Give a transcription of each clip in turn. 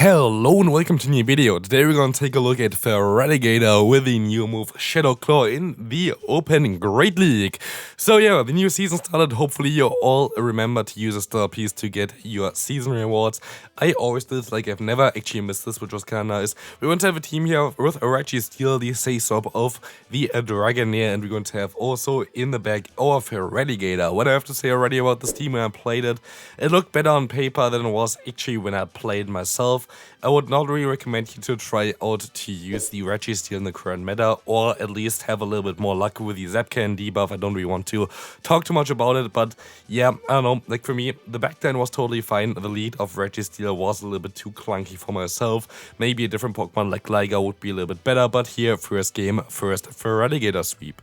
Hello and welcome to a new video. Today we're going to take a look at Feraligatr with the new move Shadow Claw in the Open Great League. So yeah, the new season started. Hopefully you all remember to use a star piece to get your season rewards. I always did, like I've never actually missed this, which was kind of nice. We're going to have a team here with Registeel, the say-swap of the Broguiere, and we're going to have also in the back our Feraligatr. What I have to say already about this team when I played it, it looked better on paper than it was actually when I played myself. I would not really recommend you to try out to use the Registeel in the current meta, or at least have a little bit more luck with the Zapcan debuff. I don't really want to talk too much about it, but yeah, I don't know, like for me, the backline was totally fine. The lead of Registeel was a little bit too clunky for myself. Maybe a different Pokemon like Liga would be a little bit better, but here, first game, first Feraligatr sweep.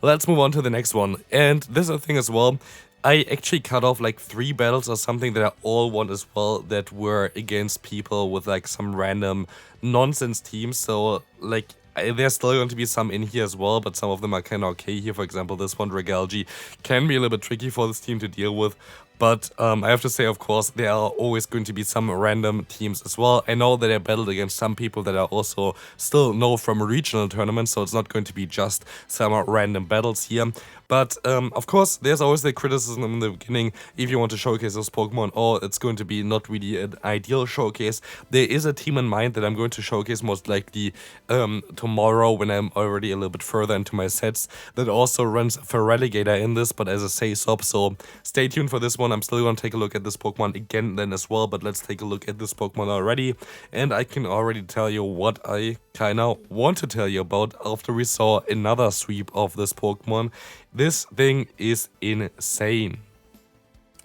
Let's move on to the next one, and this is a thing as well. I actually cut off like 3 battles or something that I all won as well that were against people with like some random nonsense teams. So like there's still going to be some in here as well, but some of them are kind of okay here. For example, this one, Regalgi, can be a little bit tricky for this team to deal with. But I have to say, of course, there are always going to be some random teams as well. I know that I battled against some people that I also still know from regional tournaments, so it's not going to be just some random battles here. But of course, there's always the criticism in the beginning if you want to showcase those Pokemon, or it's going to be not really an ideal showcase. There is a team in mind that I'm going to showcase most likely tomorrow when I'm already a little bit further into my sets that also runs Feraligatr in this, but as a say-swap, so stay tuned for this one. I'm still going to take a look at this Pokemon again then as well, but let's take a look at this Pokemon already. And I can already tell you what I kind of want to tell you about after we saw another sweep of this Pokemon. This thing is insane.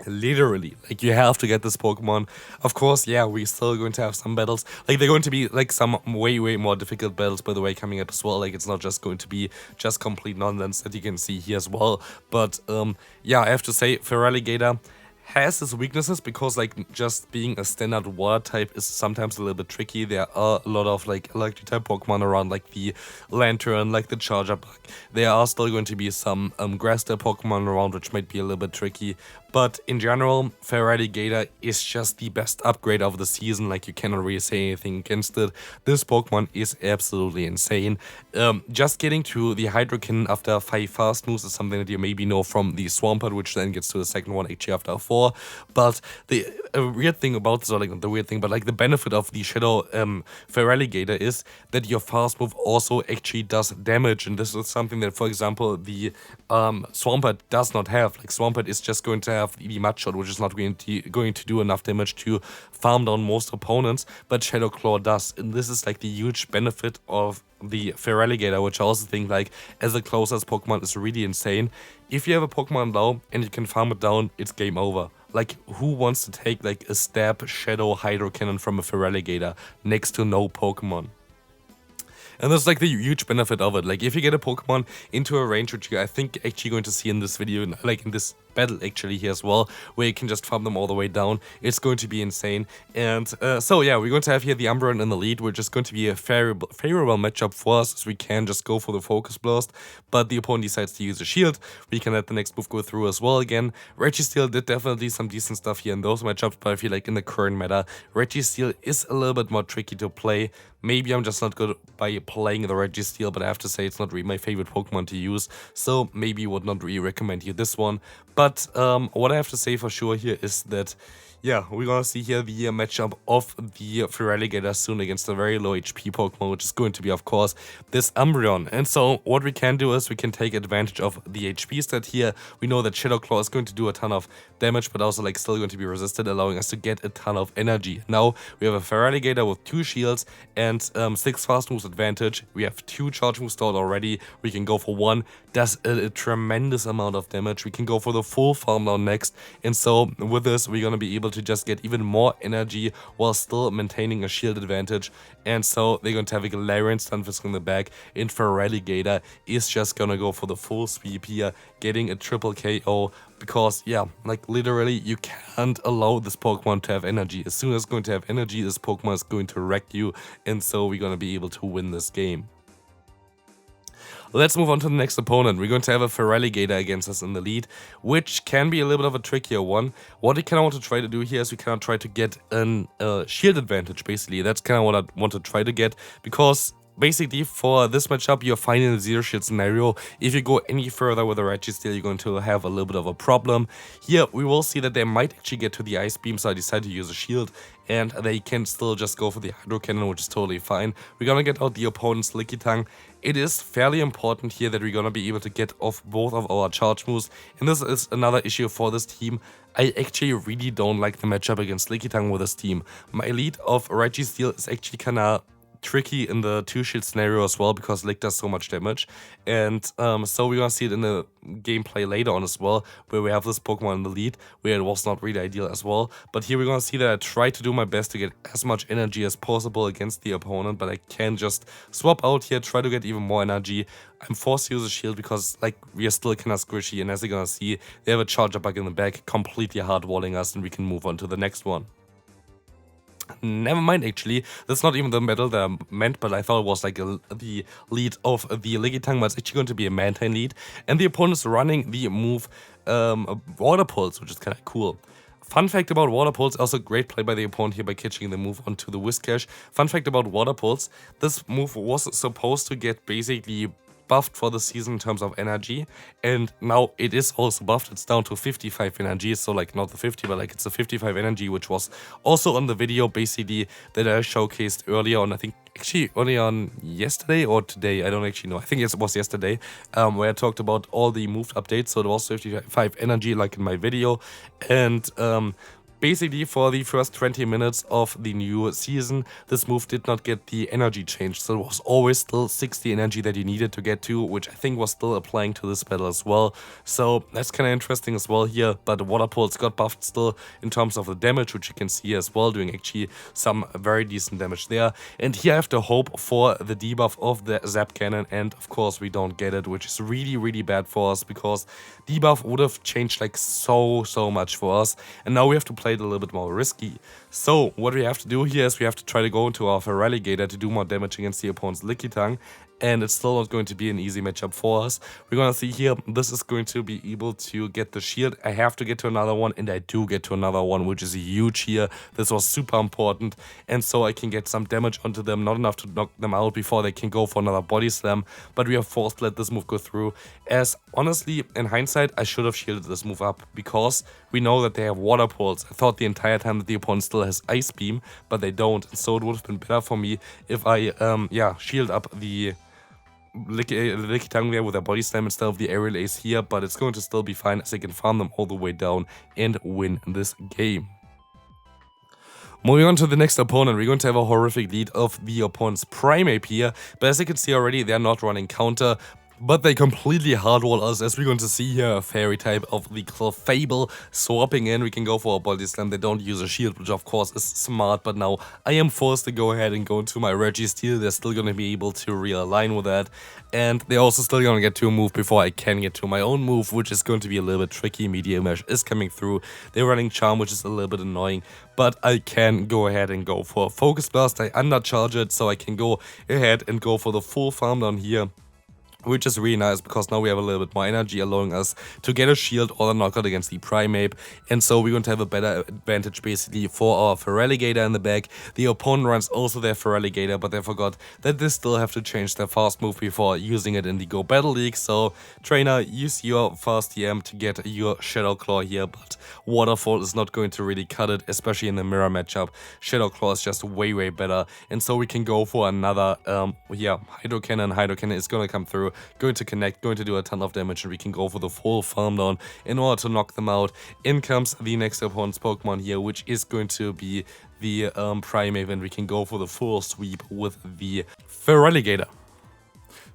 Literally, like you have to get this Pokemon. Of course, yeah, we're still going to have some battles. Like they're going to be like some way more difficult battles, by the way, coming up as well. Like it's not just going to be just complete nonsense that you can see here as well. But yeah, I have to say, Feraligatr has its weaknesses because like just being a standard water type is sometimes a little bit tricky. There are a lot of like electric type Pokemon around, like the Lantern, like the Charger Bug. There are still going to be some grass type Pokemon around, which might be a little bit tricky. But in general, Feraligatr is just the best upgrade of the season. Like you cannot really say anything against it. This Pokemon is absolutely insane. Just getting to the Hydro Cannon after 5 fast moves is something that you maybe know from the Swampert, which then gets to the second one actually after 4. But the weird thing about this, or like not the weird thing, but like the benefit of the Shadow Feraligatr is that your fast move also actually does damage. And this is something that, for example, the Swampert does not have. Like Swampert is just going to have the Mudshot, which is not going to do enough damage to farm down most opponents, but Shadow Claw does. And this is like the huge benefit of the Feraligatr, which I also think like as a closest Pokemon is really insane. If you have a Pokemon low and you can farm it down, it's game over. Like who wants to take like a stab Shadow Hydro Cannon from a Feraligatr next to no Pokemon? And that's like the huge benefit of it. Like if you get a Pokemon into a range, which you I think actually going to see in this video, like in this battle actually here as well, where you can just farm them all the way down, it's going to be insane. And so yeah, we're going to have here the Umbreon in the lead, which is going to be a favorable matchup for us, as we can just go for the Focus Blast, but the opponent decides to use a shield. We can let the next move go through as well again. Registeel did definitely some decent stuff here in those matchups, but I feel like in the current meta, Registeel is a little bit more tricky to play. Maybe I'm just not good by playing the Registeel, but I have to say it's not really my favorite Pokemon to use, so maybe would not really recommend you this one. But what I have to say for sure here is that, yeah, we're gonna see here the matchup of the Feraligatr soon against a very low HP Pokemon, which is going to be, of course, this Umbreon. And so what we can do is we can take advantage of the HP stat here. We know that Shadow Claw is going to do a ton of damage, but also like still going to be resisted, allowing us to get a ton of energy. Now we have a Feraligatr with 2 shields and 6 fast moves advantage. We have 2 charge moves stored already. We can go for 1. Does a tremendous amount of damage. We can go for the full farm down next. And so with this, we're gonna be able to just get even more energy while still maintaining a shield advantage. And so they're going to have a Galarian Stunfisk in the back, and Feraligatr is just gonna go for the full sweep here, getting a triple KO, because yeah, like literally you can't allow this Pokemon to have energy. As soon as it's going to have energy, this Pokemon is going to wreck you, and so we're gonna be able to win this game. Let's move on to the next opponent. We're going to have a Feraligatr against us in the lead, which can be a little bit of a trickier one. What we kind of want to try to do here is we kind of try to get a shield advantage, basically. That's kind of what I want to try to get, because basically, for this matchup, you're fine in a zero shield scenario. If you go any further with a Registeel, you're going to have a little bit of a problem. Here, we will see that they might actually get to the Ice Beam, so I decided to use a shield, and they can still just go for the Hydro Cannon, which is totally fine. We're gonna get out the opponent's Lickitung. It is fairly important here that we're gonna be able to get off both of our charge moves, and this is another issue for this team. I actually really don't like the matchup against Lickitung with this team. My lead of Registeel is actually kinda tricky in the two shield scenario as well, because Lick does so much damage, and so we're gonna see it in the gameplay later on as well, where we have this Pokemon in the lead, where it was not really ideal as well. But here we're gonna see that I try to do my best to get as much energy as possible against the opponent, but I can just swap out here, try to get even more energy. I'm forced to use a shield because, like, we are still kind of squishy, and as you're gonna see, they have a charger bug in the back, completely hard-walling us, and we can move on to the next one. Never mind, actually. That's not even the medal that I meant, but I thought it was like the lead of the Lickitung, but it's actually going to be a Mantine lead. And the opponent's running the move Water Pulse, which is kind of cool. Fun fact about Water Pulse, also great play by the opponent here by catching the move onto the Whiscash. Fun fact about Water Pulse, this move was supposed to get basically buffed for the season in terms of energy, and now it is also buffed. It's down to 55 energy, so like not the 50, but like it's a 55 energy, which was also on the video basically that I showcased earlier on. I think actually only on yesterday or today, I don't actually know. I think it was yesterday, where I talked about all the moved updates. So it was 55 energy like in my video, and basically, for the first 20 minutes of the new season, this move did not get the energy change, so it was always still 60 energy that you needed to get to, which I think was still applying to this battle as well. So that's kind of interesting as well here, but the Water Pulse got buffed still in terms of the damage, which you can see as well, doing actually some very decent damage there. And here I have to hope for the debuff of the Zap Cannon, and of course we don't get it, which is really, really bad for us, because debuff would have changed like so much for us, and now we have to play it a little bit more risky. So what we have to do here is we have to try to go into our Feraligatr to do more damage against the opponent's Lickitung, and it's still not going to be an easy matchup for us. We're gonna see here, this is going to be able to get the shield. I have to get to another one, and I do get to another one, which is huge here. This was super important, and so I can get some damage onto them, not enough to knock them out before they can go for another body slam, but we are forced to let this move go through, as honestly, in hindsight, I should have shielded this move up, because we know that they have Water Pulse. I thought the entire time that the opponent still has Ice Beam, but they don't, and so it would have been better for me if I, shield up the Lickitung there with a body slam instead of the aerial ace here, but it's going to still be fine, as I can farm them all the way down and win this game. Moving on to the next opponent, we're going to have a horrific lead of the opponent's Primeape here, but as you can see already, they're not running counter, but they completely hardwall us, as we're going to see here a fairy type of the Clefable swapping in. We can go for a body slam. They don't use a shield, which of course is smart, but now I am forced to go ahead and go into my Registeel. They're still going to be able to realign with that, and they're also still going to get to a move before I can get to my own move, which is going to be a little bit tricky. Meteor Mesh is coming through. They're running Charm, which is a little bit annoying, but I can go ahead and go for Focus Blast. I undercharge it, so I can go ahead and go for the full farm down here, which is really nice, because now we have a little bit more energy, allowing us to get a shield or a knockout against the Primeape, and so we're going to have a better advantage basically for our Feraligatr in the back. The opponent runs also their Feraligatr, but they forgot that they still have to change their fast move before using it in the Go Battle League. So trainer, use your fast TM to get your Shadow Claw here, but Waterfall is not going to really cut it, especially in the mirror matchup. Shadow Claw is just way better, and so we can go for another Hydro Cannon. Hydro Cannon is going to come through, going to connect, going to do a ton of damage, and we can go for the full farm down in order to knock them out. In comes the next opponent's Pokemon here, which is going to be the Primeape, and we can go for the full sweep with the Feraligatr.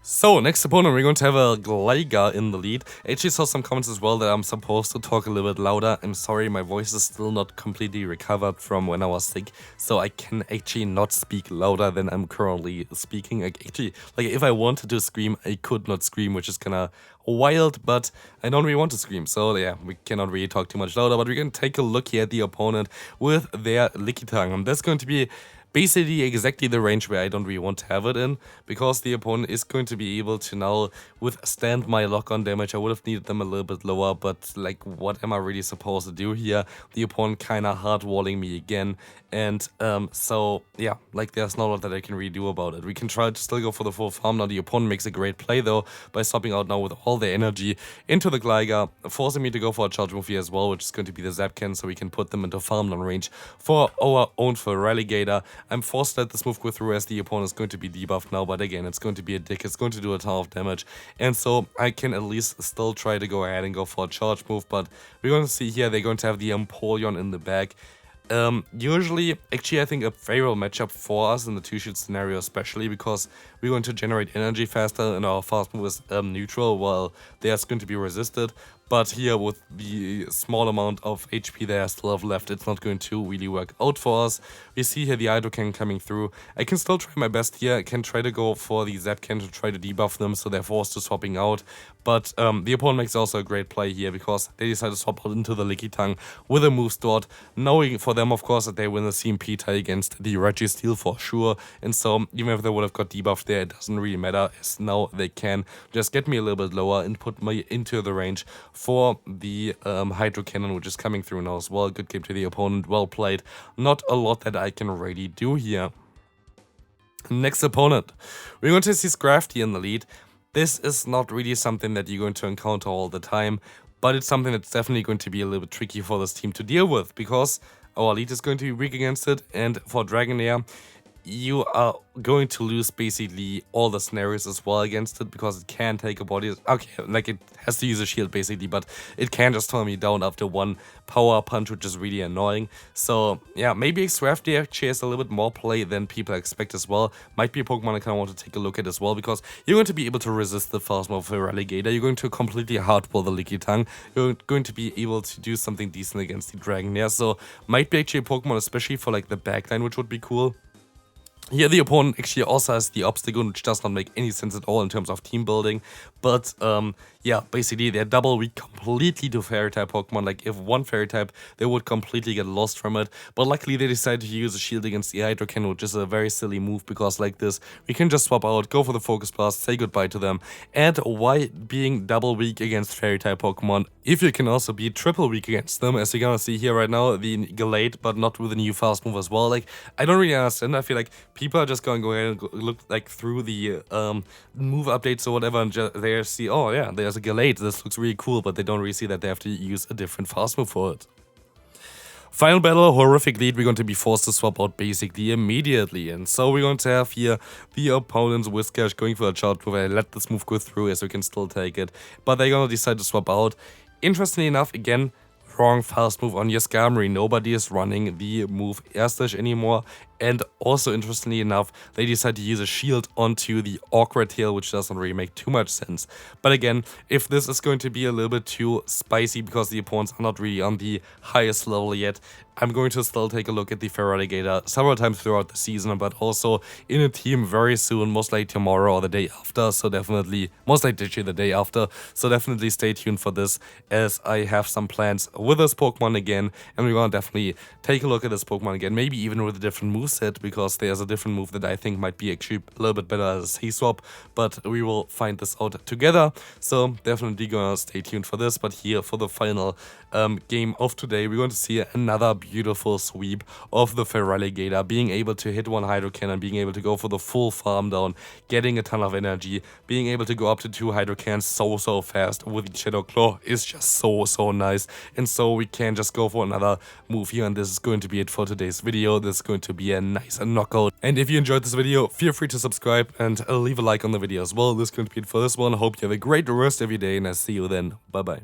So, next opponent, we're going to have a Gligar in the lead. I actually saw some comments as well that I'm supposed to talk a little bit louder. I'm sorry, my voice is still not completely recovered from when I was sick, so I can actually not speak louder than I'm currently speaking. Actually, like, if I wanted to scream, I could not scream, which is kind of wild, but I don't really want to scream, so yeah, we cannot really talk too much louder. But we're going to take a look here at the opponent with their Lickitung, and that's going to be basically exactly the range where I don't really want to have it in, because the opponent is going to be able to now withstand my lock-on damage. I would have needed them a little bit lower, but like, what am I really supposed to do here? The opponent kind of hard-walling me again, and so yeah, like, there's not a lot that I can really do about it. We can try to still go for the full farm now. The opponent makes a great play though by swapping out now with all their energy into the Gligar, forcing me to go for a charge move here as well, which is going to be the Zapcan, so we can put them into farm down range for our own Feraligatr. I'm forced to let this move go through as the opponent is going to be debuffed now, but again, it's going to be a dick. It's going to do a ton of damage, and so I can at least still try to go ahead and go for a charge move. But we're going to see here they're going to have the Umbreon in the back. Usually, actually, I think a favorable matchup for us in the two-shield scenario, especially because we're going to generate energy faster and our fast move is neutral, while there's going to be resisted. But here, with the small amount of HP that I still have left, it's not going to really work out for us. We see here the Hydrocan coming through. I can still try my best here. I can try to go for the Zapcan to try to debuff them, so they're forced to swapping out. But the opponent makes also a great play here, because they decide to swap out into the LilyNiRiain with a move stored, knowing for them, of course, that they win the CMP tie against the Registeel for sure. And so, even if they would have got debuffed there, it doesn't really matter, as now they can just get me a little bit lower and put me into the range for the Hydro Cannon, which is coming through now as well. Good game to the opponent, well played. Not a lot that I can really do here. Next opponent, we're going to see Scrafty in the lead. This is not really something that you're going to encounter all the time, but it's something that's definitely going to be a little bit tricky for this team to deal with, because our lead is going to be weak against it, and for Dragonair, you are going to lose basically all the scenarios as well against it, because it can take a body. Okay, like, it has to use a shield basically, but it can just turn me down after one power punch, which is really annoying. So yeah, maybe Scrafty actually has a little bit more play than people expect as well. Might be a Pokemon I kind of want to take a look at as well, because you're going to be able to resist the fast move of Feraligatr. You're going to completely hardball the LilyNiRiain. You're going to be able to do something decent against the Dragonair. So might be actually a Pokemon, especially for like the backline, which would be cool. Here the opponent actually also has the Obstacle, which does not make any sense at all in terms of team building. But yeah, basically they're double weak completely to Fairy-type Pokemon. Like, if one Fairy-type, they would completely get lost from it. But luckily they decided to use a shield against the Hydro Cannon, which is a very silly move, because like this, we can just swap out, go for the Focus Blast, say goodbye to them. And why being double weak against Fairy-type Pokemon, if you can also be triple weak against them, as you're gonna see here right now, the Gallade, but not with a new fast move as well. Like, I don't really understand. I feel like people are just going to go ahead and look like through the move updates or whatever, and they see, oh yeah, there's a Gallade, this looks really cool, but they don't really see that they have to use a different fast move for it. Final battle, horrific lead, we're going to be forced to swap out basically immediately, and so we're going to have here the opponent's Whiscash going for a charge move. I let this move go through as we can still take it, but they're going to decide to swap out. Interestingly enough, again, wrong fast move on your Skarmory. Nobody is running the move Air Slash anymore. And also, interestingly enough, they decide to use a shield onto the Awkward Tail, which doesn't really make too much sense. But again, if this is going to be a little bit too spicy because the opponents are not really on the highest level yet, I'm going to still take a look at the Feraligatr several times throughout the season, but also in a team very soon, most likely tomorrow or the day after. So definitely, most likely the day after. So definitely stay tuned for this, as I have some plans with this Pokemon again, and we're going to definitely take a look at this Pokemon again, maybe even with a different moveset, because there's a different move that I think might be actually a little bit better as a swap, but we will find this out together. So definitely gonna stay tuned for this. But here for the final game of today, we're going to see another beautiful sweep of the Feraligatr, being able to hit one Hydro Cannon, being able to go for the full farm down, getting a ton of energy, being able to go up to 2 Hydro Cannons so fast with the Shadow Claw is just so nice. And so we can just go for another move here, and this is going to be it for today's video. This is going to be a nice knockout. And if you enjoyed this video, feel free to subscribe and leave a like on the video as well. This is going to be it for this one. I hope you have a great rest of your day, and I'll see you then. Bye bye.